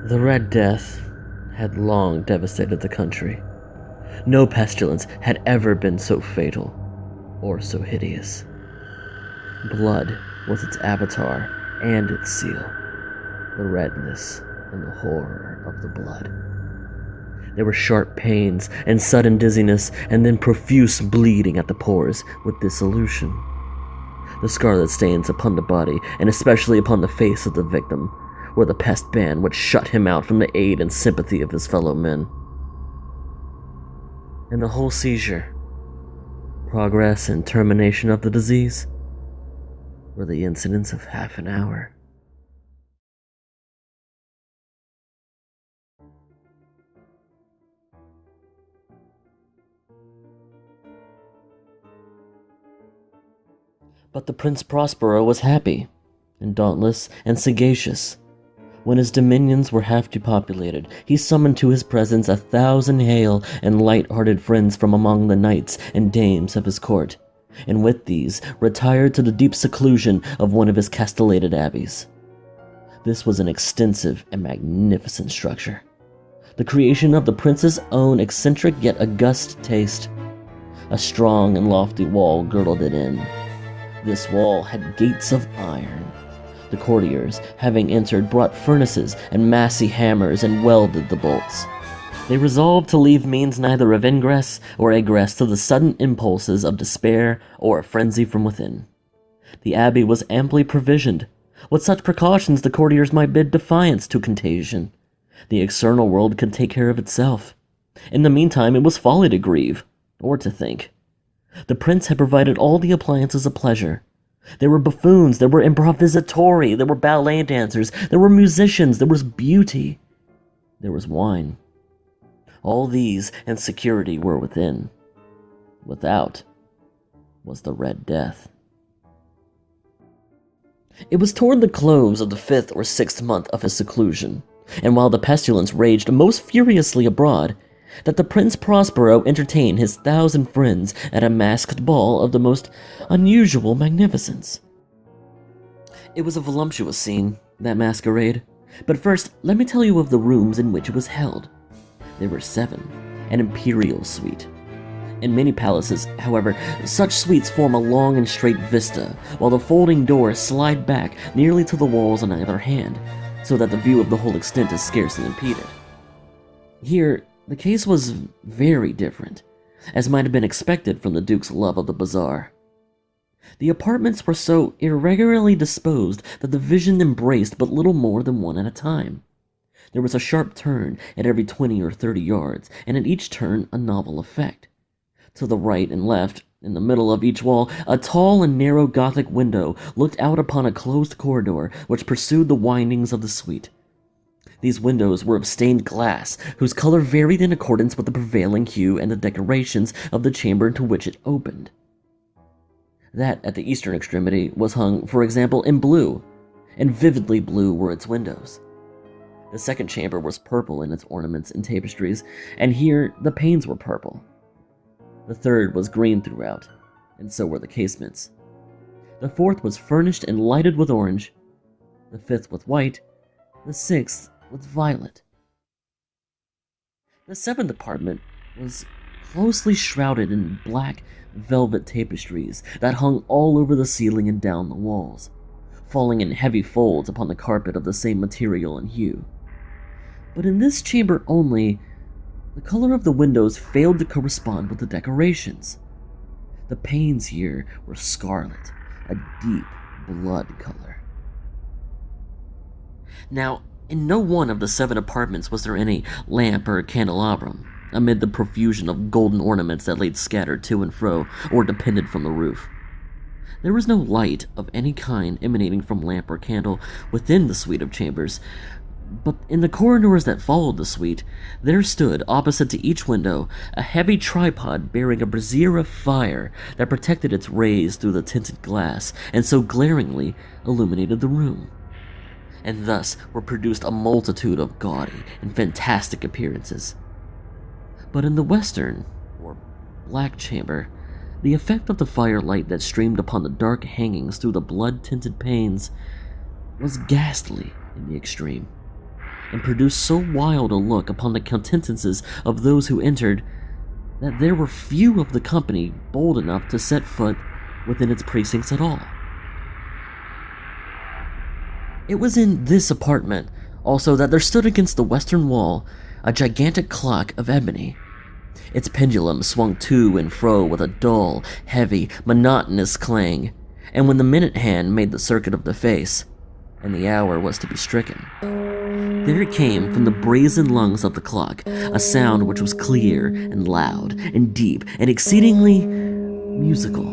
The Red Death had long devastated the country. No pestilence had ever been so fatal or so hideous. Blood was its avatar and its seal, the redness and the horror of the blood. There were sharp pains and sudden dizziness, and then profuse bleeding at the pores with dissolution. The scarlet stains upon the body, and especially upon the face of the victim, were the pest ban which shut him out from the aid and sympathy of his fellow men. And the whole seizure, progress and termination of the disease, were the incidents of half an hour. But the Prince Prospero was happy, and dauntless, and sagacious. When his dominions were half depopulated, he summoned to his presence 1,000 hale and light-hearted friends from among the knights and dames of his court, and with these retired to the deep seclusion of one of his castellated abbeys. This was an extensive and magnificent structure, the creation of the prince's own eccentric yet august taste. A strong and lofty wall girdled it in. This wall had gates of iron. The courtiers, having entered, brought furnaces and massy hammers and welded the bolts. They resolved to leave means neither of ingress or egress to the sudden impulses of despair or frenzy from within. The abbey was amply provisioned. With such precautions, the courtiers might bid defiance to contagion. The external world could take care of itself. In the meantime, it was folly to grieve, or to think. The prince had provided all the appliances of pleasure. There were buffoons, there were improvisatori, there were ballet dancers, there were musicians, there was beauty, there was wine. All these and security were within. Without was the Red Death. It was toward the close of the 5th or 6th month of his seclusion, and while the pestilence raged most furiously abroad, that the Prince Prospero entertained his 1,000 friends at a masked ball of the most unusual magnificence. It was a voluptuous scene, that masquerade, but first let me tell you of the rooms in which it was held. There were 7, an imperial suite. In many palaces, however, such suites form a long and straight vista, while the folding doors slide back nearly to the walls on either hand, so that the view of the whole extent is scarcely impeded. Here, the case was very different, as might have been expected from the Duke's love of the bizarre. The apartments were so irregularly disposed that the vision embraced but little more than one at a time. There was a sharp turn at every 20 or 30 yards, and at each turn a novel effect. To the right and left, in the middle of each wall, a tall and narrow Gothic window looked out upon a closed corridor which pursued the windings of the suite. These windows were of stained glass, whose color varied in accordance with the prevailing hue and the decorations of the chamber into which it opened. That at the eastern extremity was hung, for example, in blue, and vividly blue were its windows. The second chamber was purple in its ornaments and tapestries, and here the panes were purple. The third was green throughout, and so were the casements. The fourth was furnished and lighted with orange, the fifth with white, the sixth with violet. The 7th apartment was closely shrouded in black velvet tapestries that hung all over the ceiling and down the walls, falling in heavy folds upon the carpet of the same material and hue. But in this chamber only, the color of the windows failed to correspond with the decorations. The panes here were scarlet, a deep blood color. Now, in no one of the 7 apartments was there any lamp or candelabrum, amid the profusion of golden ornaments that lay scattered to and fro or depended from the roof. There was no light of any kind emanating from lamp or candle within the suite of chambers, but in the corridors that followed the suite, there stood, opposite to each window, a heavy tripod bearing a brazier of fire that protected its rays through the tinted glass, and so glaringly illuminated the room. And thus were produced a multitude of gaudy and fantastic appearances. But in the western, or black chamber, the effect of the firelight that streamed upon the dark hangings through the blood-tinted panes was ghastly in the extreme. and produced so wild a look upon the countenances of those who entered that there were few of the company bold enough to set foot within its precincts at all. It was in this apartment also that there stood against the western wall a gigantic clock of ebony. Its pendulum swung to and fro with a dull, heavy, monotonous clang, and when the minute hand made the circuit of the face, and the hour was to be stricken, there came from the brazen lungs of the clock a sound which was clear and loud and deep and exceedingly musical,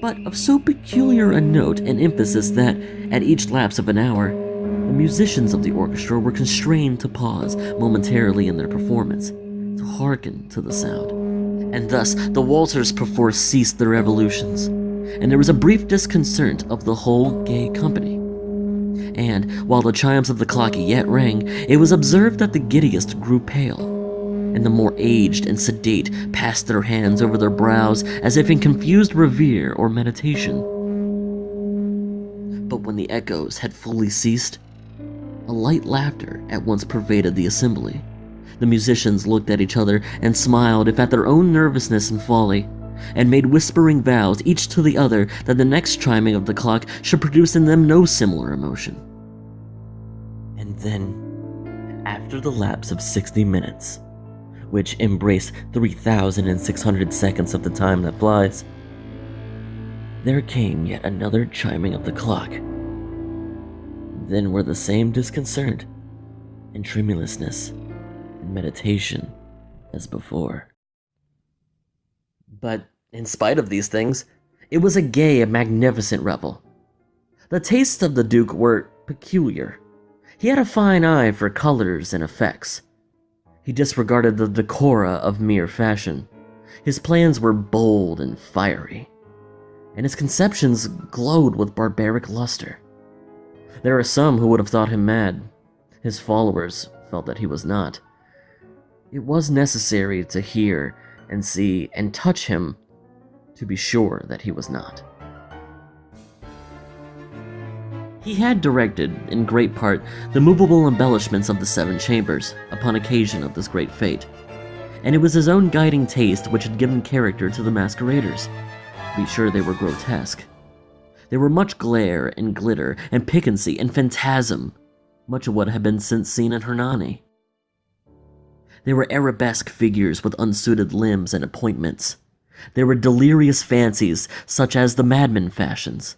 but of so peculiar a note and emphasis that, at each lapse of an hour, the musicians of the orchestra were constrained to pause momentarily in their performance, to hearken to the sound. And thus the waltzers perforce ceased their evolutions, and there was a brief disconcert of the whole gay company. And, while the chimes of the clock yet rang, it was observed that the giddiest grew pale, and the more aged and sedate passed their hands over their brows as if in confused revere or meditation. But when the echoes had fully ceased, a light laughter at once pervaded the assembly. The musicians looked at each other and smiled if at their own nervousness and folly, and made whispering vows each to the other that the next chiming of the clock should produce in them no similar emotion. And then, after the lapse of 60 minutes, which embrace 3,600 seconds of the time that flies, there came yet another chiming of the clock. Then were the same disconcert and tremulousness and meditation as before. But in spite of these things, it was a gay and magnificent revel. The tastes of the Duke were peculiar. He had a fine eye for colors and effects. He disregarded the decora of mere fashion. His plans were bold and fiery, and his conceptions glowed with barbaric luster. There are some who would have thought him mad. His followers felt that he was not. It was necessary to hear and see and touch him to be sure that he was not. He had directed, in great part, the movable embellishments of the 7 chambers upon occasion of this great fete, and it was his own guiding taste which had given character to the masqueraders. Be sure they were grotesque. There were much glare and glitter and piquancy and phantasm, much of what had been since seen in Hernani. There were arabesque figures with unsuited limbs and appointments. There were delirious fancies, such as the madman fashions.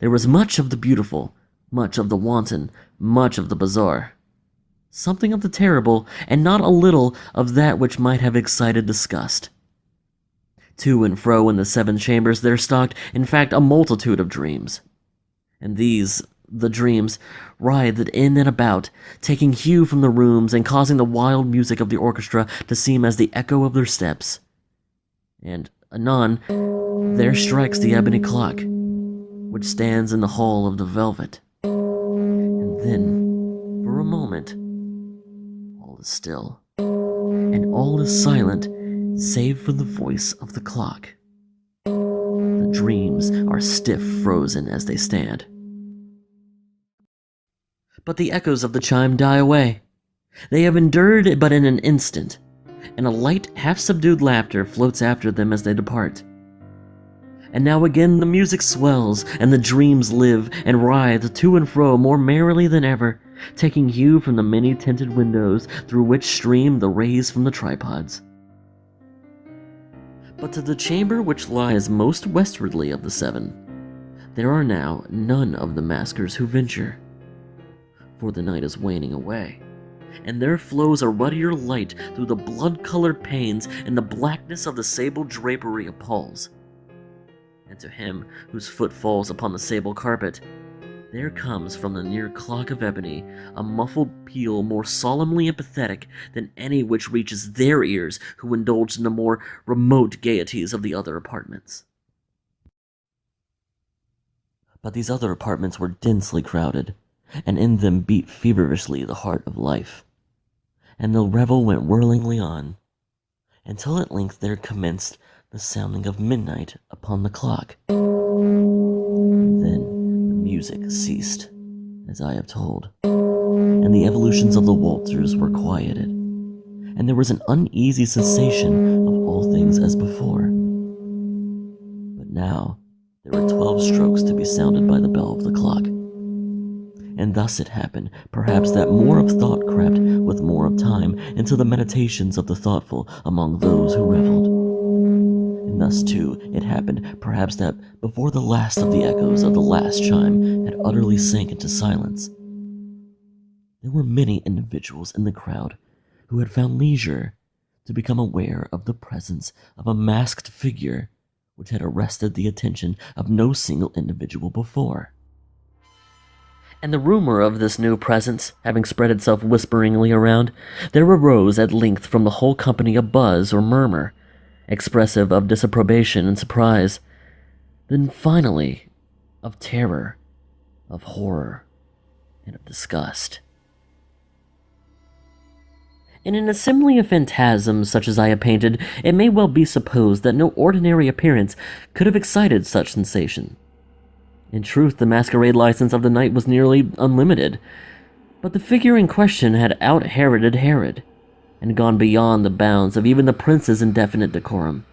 There was much of the beautiful, much of the wanton, much of the bizarre. Something of the terrible, and not a little of that which might have excited disgust. To and fro in the 7 chambers there stalked, in fact, a multitude of dreams. And these, the dreams, writhed in and about, taking hue from the rooms and causing the wild music of the orchestra to seem as the echo of their steps. And, anon, there strikes the ebony clock, which stands in the hall of the velvet. And then, for a moment, all is still, and all is silent, save for the voice of the clock. The dreams are stiff frozen as they stand. But the echoes of the chime die away. They have endured but in an instant, and a light, half-subdued laughter floats after them as they depart. And now again the music swells, and the dreams live and writhe to and fro more merrily than ever, taking hue from the many-tinted windows through which stream the rays from the tripods. But to the chamber which lies most westwardly of the 7, there are now none of the maskers who venture, for the night is waning away, and there flows a ruddier light through the blood-colored panes, and the blackness of the sable drapery appalls. And to him whose foot falls upon the sable carpet, there comes from the near clock of ebony a muffled peal more solemnly and pathetic than any which reaches their ears who indulge in the more remote gaieties of the other apartments. But these other apartments were densely crowded, and in them beat feverishly the heart of life, and the revel went whirlingly on, until at length there commenced the sounding of midnight upon the clock. Then the music ceased, as I have told, and the evolutions of the waltzers were quieted, and there was an uneasy cessation of all things as before. But now there were 12 strokes to be sounded by the bell of the clock. And thus it happened, perhaps, that more of thought crept with more of time into the meditations of the thoughtful among those who reveled. And thus, too, it happened, perhaps, that before the last of the echoes of the last chime had utterly sank into silence, there were many individuals in the crowd who had found leisure to become aware of the presence of a masked figure which had arrested the attention of no single individual before. And the rumor of this new presence having spread itself whisperingly around, there arose at length from the whole company a buzz or murmur, expressive of disapprobation and surprise, then finally of terror, of horror, and of disgust. In an assembly of phantasms such as I have painted, it may well be supposed that no ordinary appearance could have excited such sensation. In truth, the masquerade license of the night was nearly unlimited, but the figure in question had out-Heroded Herod, and gone beyond the bounds of even the prince's indefinite decorum.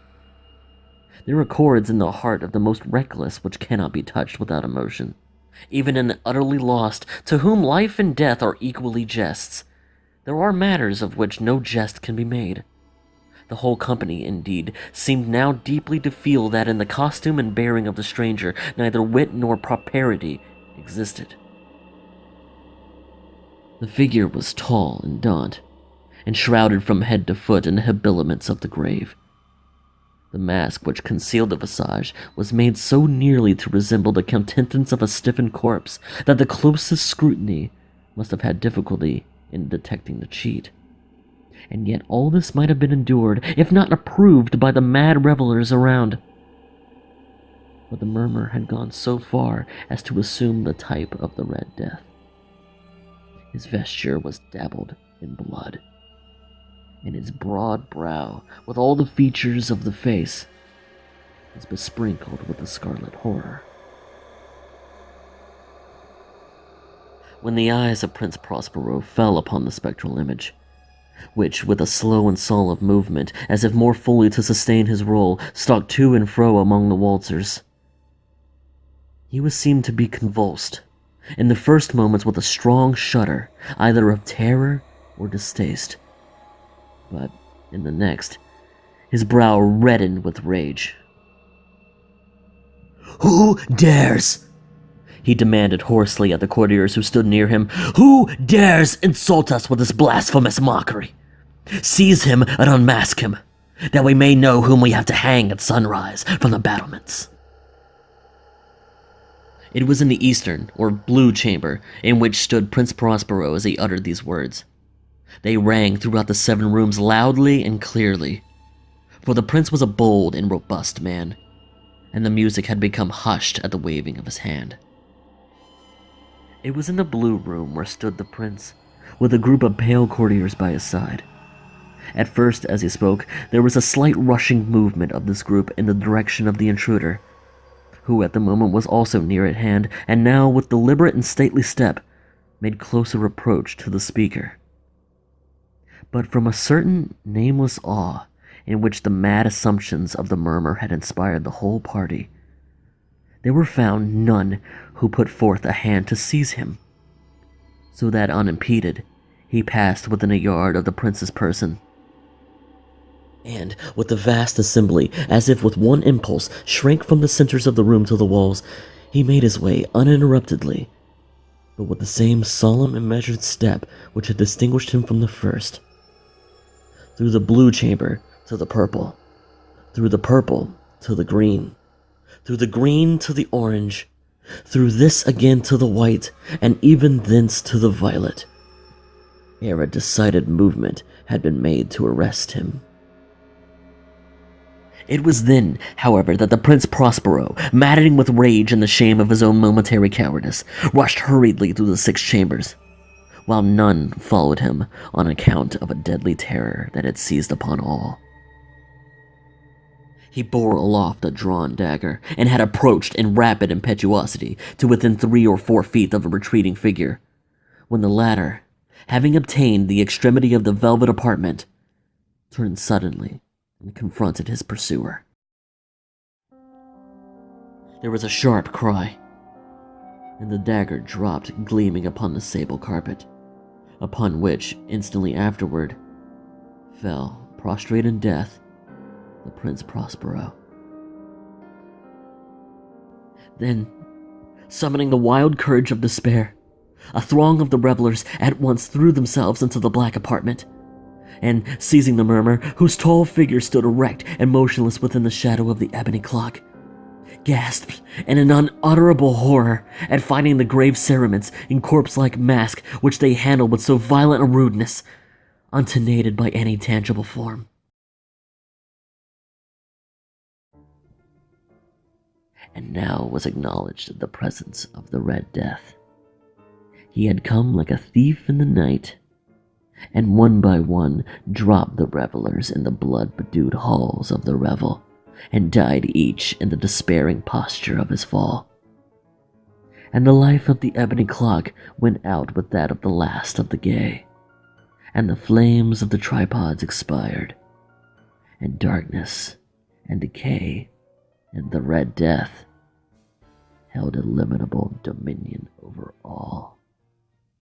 There are chords in the heart of the most reckless which cannot be touched without emotion. Even in the utterly lost, to whom life and death are equally jests, there are matters of which no jest can be made. The whole company, indeed, seemed now deeply to feel that in the costume and bearing of the stranger neither wit nor propriety existed. The figure was tall and gaunt, and shrouded from head to foot in the habiliments of the grave. The mask which concealed the visage was made so nearly to resemble the countenance of a stiffened corpse that the closest scrutiny must have had difficulty in detecting the cheat. And yet all this might have been endured, if not approved, by the mad revelers around. But the murmur had gone so far as to assume the type of the Red Death. His vesture was dabbled in blood, and his broad brow, with all the features of the face, was besprinkled with the scarlet horror. When the eyes of Prince Prospero fell upon the spectral image, which, with a slow and solemn movement, as if more fully to sustain his role, stalked to and fro among the waltzers, he was seen to be convulsed, in the first moments with a strong shudder, either of terror or distaste, but in the next, his brow reddened with rage. "Who dares?" he demanded hoarsely at the courtiers who stood near him. "Who dares insult us with this blasphemous mockery? Seize him and unmask him, that we may know whom we have to hang at sunrise from the battlements." It was in the eastern, or blue chamber, in which stood Prince Prospero as he uttered these words. They rang throughout the 7 rooms loudly and clearly, for the prince was a bold and robust man, and the music had become hushed at the waving of his hand. It was in the blue room where stood the prince, with a group of pale courtiers by his side. At first, as he spoke, there was a slight rushing movement of this group in the direction of the intruder, who at the moment was also near at hand, and now, with deliberate and stately step, made closer approach to the speaker. But from a certain nameless awe in which the mad assumptions of the murmur had inspired the whole party, there were found none who put forth a hand to seize him, so that unimpeded he passed within a yard of the prince's person, and with the vast assembly, as if with one impulse, shrank from the centers of the room to the walls. He made his way uninterruptedly, but with the same solemn and measured step which had distinguished him from the first, through the blue chamber to the purple, through the purple to the green, through the green to the orange, through this again to the white, and even thence to the violet, ere a decided movement had been made to arrest him. It was then, however, that the Prince Prospero, maddening with rage and the shame of his own momentary cowardice, rushed hurriedly through the 6 chambers, while none followed him on account of a deadly terror that had seized upon all. He bore aloft a drawn dagger, and had approached in rapid impetuosity to within 3 or 4 feet of the retreating figure, when the latter, having obtained the extremity of the velvet apartment, turned suddenly and confronted his pursuer. There was a sharp cry, and the dagger dropped gleaming upon the sable carpet, upon which, instantly afterward, fell, prostrate in death, the Prince Prospero. Then, summoning the wild courage of despair, a throng of the revelers at once threw themselves into the black apartment, and, seizing the murmur, whose tall figure stood erect and motionless within the shadow of the ebony clock, gasped in an unutterable horror at finding the grave cerements in corpse-like masque which they handled with so violent a rudeness, untenated by any tangible form. And now was acknowledged the presence of the Red Death. He had come like a thief in the night, and one by one dropped the revelers in the blood-bedewed halls of the revel, and died each in the despairing posture of his fall. And the life of the ebony clock went out with that of the last of the gay, and the flames of the tripods expired, and darkness and decay and the Red Death held illimitable dominion over all.